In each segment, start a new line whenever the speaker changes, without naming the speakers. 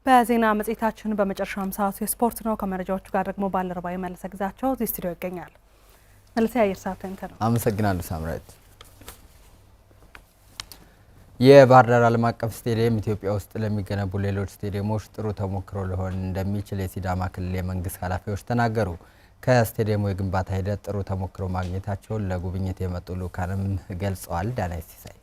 በዜና መጽሔታችን በመጨረሻም ሰዓቱ የስፖርት ነው። ከመረጃዎቹ ጋር ደግሞ ባልደረባዬ መለሰ ግዛቸው እዚህ ስቱዲዮ ይገኛል። መለሰ ያየር ሰዓት ነው።
አመሰግናለሁ ሳምራዊት። የባህር ዳር ዓለም አቀፍ ስቴዲየም ኢትዮጵያ ውስጥ ለሚገነቡ ሌሎች ስቴዲየሞች ጥሩ ተሞክሮ ሊሆን እንደሚችል የሲዳማ ክልል የመንግስት ኃላፊዎች ተናገሩ። ከስቴዲየሙ የግንባታ ሂደት ጥሩ ተሞክሮ ማግኘታቸውን ለጉብኝት የመጡ ልኡካንም ገልጸዋል። ዳናይት ሲሳይ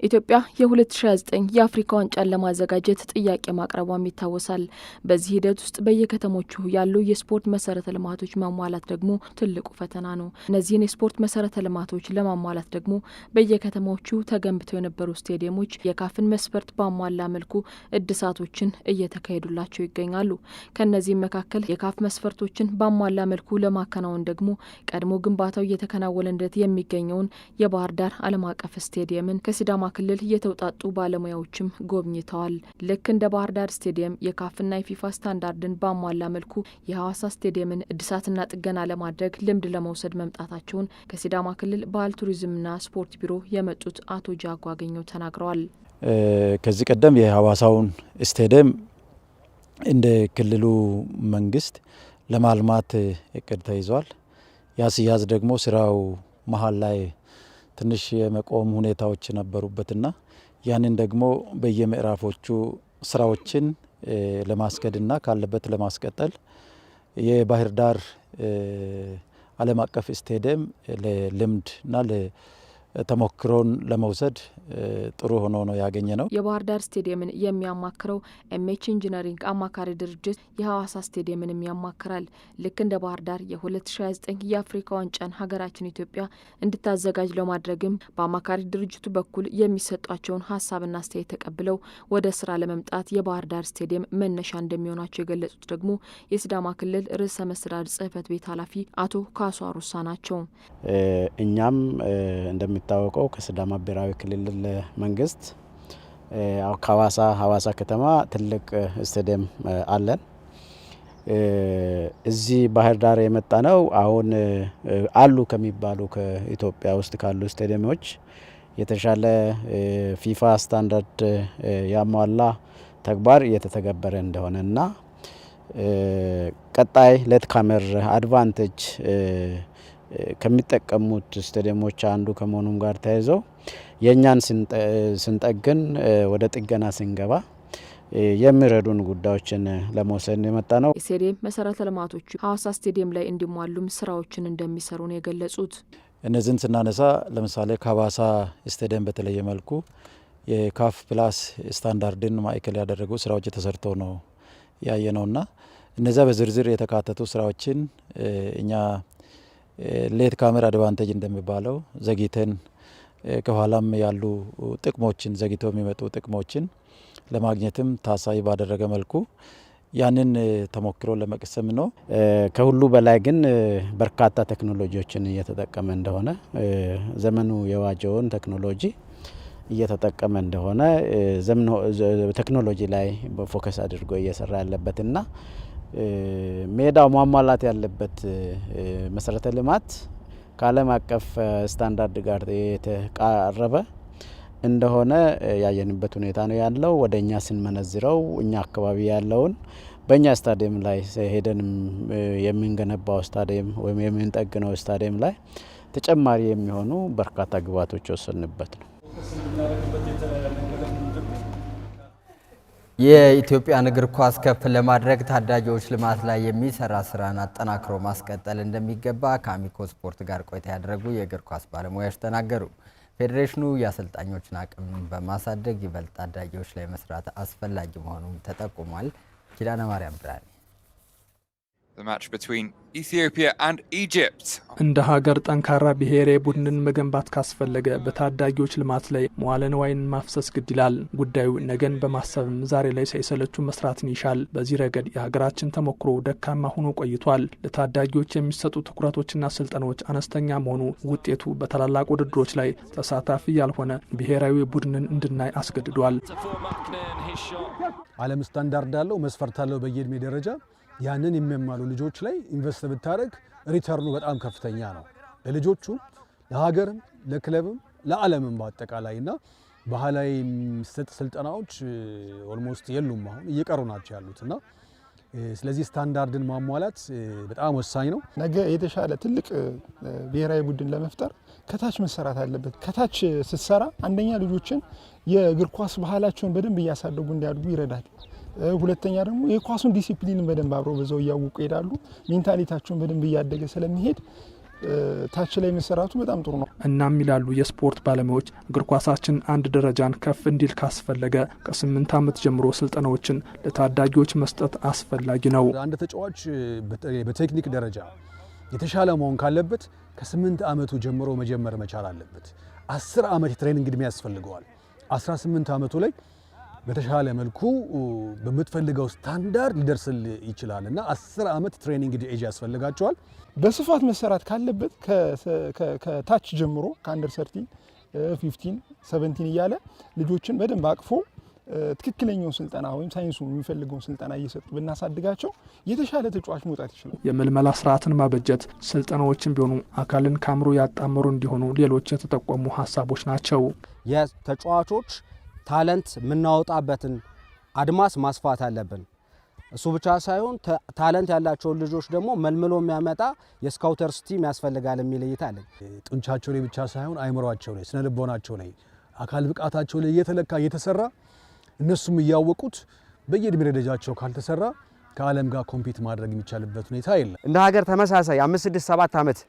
ኢትዮጵያ የ2029 የአፍሪካ ዋንጫን ለማዘጋጀት ጥያቄ ማቅረቧም ይታወሳል። በዚህ ሂደት ውስጥ በየከተሞቹ ያሉ የስፖርት መሰረተ ልማቶች ማሟላት ደግሞ ትልቁ ፈተና ነው። እነዚህን የስፖርት መሰረተ ልማቶች ለማሟላት ደግሞ በየከተሞቹ ተገንብተው የነበሩ ስቴዲየሞች የካፍን መስፈርት ባሟላ መልኩ እድሳቶችን እየተካሄዱላቸው ይገኛሉ። ከነዚህም መካከል የካፍ መስፈርቶችን ባሟላ መልኩ ለማከናወን ደግሞ ቀድሞ ግንባታው እየተከናወነለት የሚገኘውን የባህር ዳር ዓለም አቀፍ ስቴዲየምን ከሲዳማ ክልል የተውጣጡ ባለሙያዎችም ጎብኝተዋል። ልክ እንደ ባህር ዳር ስቴዲየም የካፍና የፊፋ ስታንዳርድን ባሟላ መልኩ የሐዋሳ ስቴዲየምን እድሳትና ጥገና ለማድረግ ልምድ ለመውሰድ መምጣታቸውን ከሲዳማ ክልል ባህል ቱሪዝምና ስፖርት ቢሮ የመጡት አቶ ጃጓ አገኘው ተናግረዋል።
ከዚህ ቀደም የሐዋሳውን ስቴዲየም እንደ ክልሉ መንግስት ለማልማት እቅድ ተይዟል። ያ ሲያዝ ደግሞ ስራው መሀል ላይ ትንሽ የመቆም ሁኔታዎች ነበሩበትና ያንን ደግሞ በየምዕራፎቹ ስራዎችን ለማስከድና ካለበት ለማስቀጠል የባህር ዳር ዓለም አቀፍ ስቴዲየም ለልምድና ተሞክሮን ለመውሰድ ጥሩ ሆኖ ነው ያገኘ ነው።
የባህር ዳር ስቴዲየምን የሚያማክረው ኤምኤች ኢንጂነሪንግ አማካሪ ድርጅት የሐዋሳ ስቴዲየምንም ያማክራል። ልክ እንደ ባህር ዳር የ2029 የአፍሪካ ዋንጫን ሀገራችን ኢትዮጵያ እንድታዘጋጅ ለማድረግም በአማካሪ ድርጅቱ በኩል የሚሰጧቸውን ሀሳብና አስተያየት ተቀብለው ወደ ስራ ለመምጣት የባህር ዳር ስቴዲየም መነሻ እንደሚሆናቸው የገለጹት ደግሞ የሲዳማ ክልል ርዕሰ መስተዳድር ጽሕፈት ቤት ኃላፊ አቶ ካሱ አሩሳ ናቸው።
እኛም እንደሚታወቀው ከሲዳማ ብሔራዊ ክልል መንግስት ሐዋሳ ከተማ ትልቅ ስቴዲየም አለን። እዚህ ባህር ዳር የመጣ ነው። አሁን አሉ ከሚባሉ ከኢትዮጵያ ውስጥ ካሉ ስቴዲየሞች የተሻለ ፊፋ ስታንዳርድ ያሟላ ተግባር እየተተገበረ እንደሆነና ቀጣይ ሌትካመር አድቫንቴጅ ከሚጠቀሙት ስቴዲየሞች አንዱ ከመሆኑም ጋር ተያይዘው የኛን ስንጠግን ወደ ጥገና ስንገባ የሚረዱን ጉዳዮችን ለመውሰድ የመጣ ነው።
የስቴዲየም መሰረተ ልማቶቹ ሐዋሳ ስቴዲየም ላይ እንዲሟሉም ስራዎችን እንደሚሰሩ ነው የገለጹት።
እነዚህን ስናነሳ ለምሳሌ ከሐዋሳ ስቴዲየም በተለየ መልኩ የካፍ ፕላስ ስታንዳርድን ማዕከል ያደረጉ ስራዎች ተሰርተው ነው ያየነውና እነዚያ በዝርዝር የተካተቱ ስራዎችን እኛ ሌት ካሜራ አድቫንቴጅ እንደሚባለው ዘግይተን ከኋላም ያሉ ጥቅሞችን ዘግይተው የሚመጡ ጥቅሞችን ለማግኘትም ታሳቢ ባደረገ መልኩ ያንን ተሞክሮ ለመቅሰም ነው።
ከሁሉ በላይ ግን በርካታ ቴክኖሎጂዎችን እየተጠቀመ እንደሆነ ዘመኑ የዋጀውን ቴክኖሎጂ እየተጠቀመ እንደሆነ ቴክኖሎጂ ላይ በፎከስ አድርጎ እየሰራ ያለበትና ሜዳው ማሟላት ያለበት መሰረተ ልማት ከዓለም አቀፍ ስታንዳርድ ጋር የተቃረበ እንደሆነ ያየንበት ሁኔታ ነው ያለው። ወደኛ ስንመነዝረው እኛ አካባቢ ያለውን በእኛ ስታዲየም ላይ ሄደን የምንገነባው ስታዲየም ወይም የምንጠግነው ስታዲየም ላይ ተጨማሪ የሚሆኑ በርካታ ግብዓቶች ወሰንበት ነው።
የኢትዮጵያን እግር ኳስ ከፍ ለማድረግ ታዳጊዎች ልማት ላይ የሚሰራ ስራን አጠናክሮ ማስቀጠል እንደሚገባ ከአሚኮ ስፖርት ጋር ቆይታ ያደረጉ የእግር ኳስ ባለሙያዎች ተናገሩ። ፌዴሬሽኑ የአሰልጣኞችን አቅም በማሳደግ ይበልጥ ታዳጊዎች ላይ መስራት አስፈላጊ መሆኑን ተጠቁሟል። ኪዳነ ማርያም ብርሃኔ
The match between Ethiopia and Egypt.
እንደ ሀገር ጠንካራ ብሔራዊ ቡድንን መገንባት ካስፈለገ በታዳጊዎች ልማት ላይ መዋለ ንዋይን ማፍሰስ ግድ ይላል። ጉዳዩ ነገን በማሰብም ዛሬ ላይ ሳይሰለቹ መስራትን ይሻል። በዚህ ረገድ የሀገራችን ተሞክሮ ደካማ ሆኖ ቆይቷል። ለታዳጊዎች የሚሰጡ ትኩረቶችና ስልጠናዎች አነስተኛ መሆኑ ውጤቱ በታላላቅ ውድድሮች ላይ ተሳታፊ ያልሆነ ብሔራዊ ቡድንን እንድናይ አስገድዷል።
ዓለም ስታንዳርድ አለው፣ መስፈርት አለው በየእድሜ ደረጃ ያንን የሚያሟሉ ልጆች ላይ ኢንቨስት ብታደርግ ሪተርኑ በጣም ከፍተኛ ነው ለልጆቹ፣ ለሀገርም፣ ለክለብም፣ ለዓለምም በአጠቃላይና ባህላዊ የሚሰጥ ስልጠናዎች ኦልሞስት የሉም፣ አሁን እየቀሩ ናቸው ያሉትና ስለዚህ ስታንዳርድን ማሟላት በጣም ወሳኝ ነው።
ነገ የተሻለ ትልቅ ብሔራዊ ቡድን ለመፍጠር ከታች መሰራት አለበት። ከታች ስትሰራ አንደኛ ልጆችን የእግር ኳስ ባህላቸውን በደንብ እያሳደጉ እንዲያድጉ ይረዳል። ሁለተኛ ደግሞ የኳሱን ዲሲፕሊን በደንብ አብረው በዛው እያወቁ ይሄዳሉ። ሜንታሊታቸውን በደንብ እያደገ ስለሚሄድ ታች ላይ መሰራቱ በጣም ጥሩ ነው።
እናም ይላሉ የስፖርት ባለሙያዎች እግር ኳሳችን አንድ ደረጃን ከፍ እንዲል ካስፈለገ ከ8 ዓመት ጀምሮ ስልጠናዎችን ለታዳጊዎች መስጠት አስፈላጊ ነው።
አንድ ተጫዋች በቴክኒክ ደረጃ የተሻለ መሆን ካለበት ከ8 ዓመቱ ጀምሮ መጀመር መቻል አለበት። 10 ዓመት የትሬኒንግ ዕድሜ ያስፈልገዋል። 18 ዓመቱ ላይ በተሻለ መልኩ በምትፈልገው ስታንዳርድ ሊደርስል ይችላል እና 10 ዓመት ትሬኒንግ ኤጅ ያስፈልጋቸዋል።
በስፋት መሰራት ካለበት ከታች ጀምሮ ከአንደር 13 15 17 እያለ ልጆችን በደንብ አቅፎ ትክክለኛው ስልጠና ወይም ሳይንሱ የሚፈልገውን ስልጠና እየሰጡ ብናሳድጋቸው የተሻለ ተጫዋች መውጣት ይችላል።
የምልመላ ስርዓትን ማበጀት፣ ስልጠናዎችን ቢሆኑ አካልን ከአእምሮ ያጣመሩ እንዲሆኑ ሌሎች የተጠቆሙ ሀሳቦች ናቸው።
የተጫዋቾች ታለንት የምናወጣበትን አድማስ ማስፋት አለብን። እሱ ብቻ ሳይሆን ታለንት ያላቸውን ልጆች ደግሞ መልምሎ የሚያመጣ የስካውተርስ ቲም ያስፈልጋል የሚል እይታ አለኝ።
ጡንቻቸው ላይ ብቻ ሳይሆን አይምሯቸው ላይ፣ ስነ ልቦናቸው ላይ፣ አካል ብቃታቸው ላይ እየተለካ እየተሰራ እነሱም እያወቁት በየእድሜ ደረጃቸው ካልተሰራ ከዓለም ጋር ኮምፒት ማድረግ የሚቻልበት ሁኔታ የለም።
እንደ ሀገር ተመሳሳይ 5 6 7 ዓመት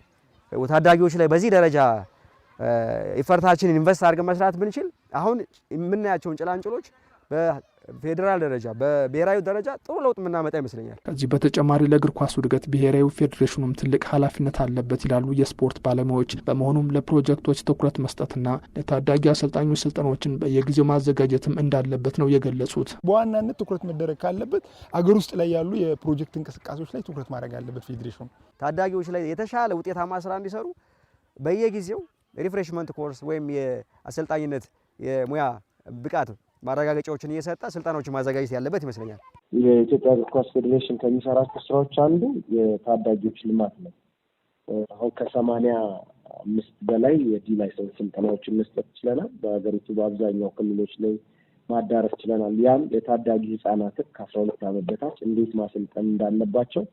ታዳጊዎች ላይ በዚህ ደረጃ ኢፈርታችንን ኢንቨስት አድርገን መስራት ብንችል አሁን የምናያቸውን ጭላንጭሎች በፌዴራል ደረጃ በብሔራዊ ደረጃ ጥሩ ለውጥ የምናመጣ ይመስለኛል።
ከዚህ በተጨማሪ ለእግር ኳሱ እድገት ብሔራዊ ፌዴሬሽኑም ትልቅ ኃላፊነት አለበት ይላሉ የስፖርት ባለሙያዎች። በመሆኑም ለፕሮጀክቶች ትኩረት መስጠትና ለታዳጊ አሰልጣኞች ስልጠናዎችን በየጊዜው ማዘጋጀትም እንዳለበት ነው የገለጹት።
በዋናነት ትኩረት መደረግ ካለበት አገር ውስጥ ላይ ያሉ የፕሮጀክት እንቅስቃሴዎች ላይ ትኩረት ማድረግ አለበት ፌዴሬሽኑ።
ታዳጊዎች ላይ የተሻለ ውጤታማ ስራ እንዲሰሩ በየጊዜው ሪፍሬሽመንት ኮርስ ወይም የአሰልጣኝነት የሙያ ብቃት ማረጋገጫዎችን እየሰጠ ስልጠናዎችን ማዘጋጀት ያለበት ይመስለኛል።
የኢትዮጵያ እግር ኳስ ፌዴሬሽን ከሚሰራቸው ስራዎች አንዱ የታዳጊዎች ልማት ነው። አሁን ከ85 በላይ የዲ ላይሰንስ ስልጠናዎችን መስጠት ችለናል። በሀገሪቱ በአብዛኛው ክልሎች ላይ ማዳረስ ችለናል። ያም የታዳጊ ህጻናትን ከ12 ዓመት በታች እንዴት ማሰልጠን እንዳለባቸው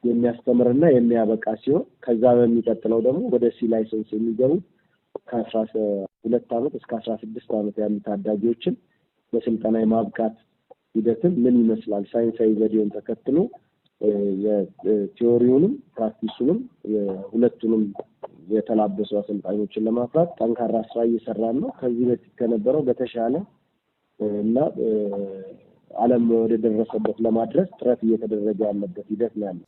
የሚያስተምርና የሚያበቃ ሲሆን ከዛ በሚቀጥለው ደግሞ ወደ ሲ ላይሰንስ የሚገቡ ከ12 ዓመት እስከ 16 ዓመት ያሉ ታዳጊዎችን በስልጠና የማብቃት ሂደትን ምን ይመስላል ሳይንሳዊ ዘዴውን ተከትሎ የቲዮሪውንም ፕራክቲሱንም ሁለቱንም የተላበሱ አሰልጣኞችን ለማፍራት ጠንካራ ስራ እየሰራን ነው። ከዚህ በፊት ከነበረው በተሻለ እና ዓለም ወደ ደረሰበት ለማድረስ ጥረት እየተደረገ ያለበት ሂደት ነው ያለው።